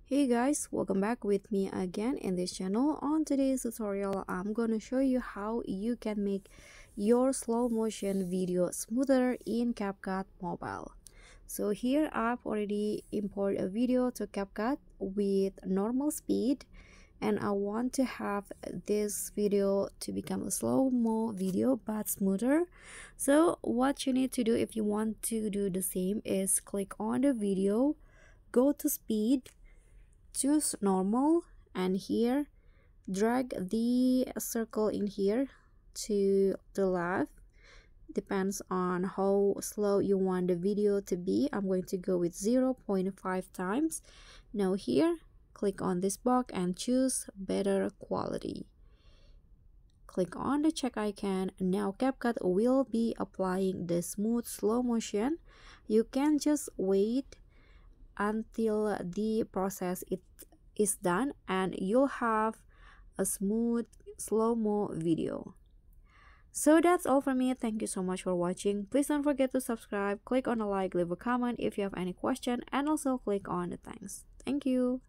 Hey guys, welcome back with me again in this channel. On today's tutorial, I'm gonna show you how you can make your slow motion video smoother in CapCut Mobile. So here I've already imported a video to CapCut with normal speed, and I want to have this video to become a slow-mo video but smoother. So what you need to do if you want to do the same is click on the video, go to speed, choose normal, and here drag the circle in here to the left. Depends on how slow you want the video to be. I'm going to go with 0.5 times. Now here click on this box and choose better quality. Click on the check icon. Now CapCut will be applying the smooth slow motion. You can just wait until the process is done and you'll have a smooth slow-mo video. So that's all from me. Thank you so much for watching. Please don't forget to subscribe, click on a like, leave a comment if you have any question, and also click on the thanks. Thank you.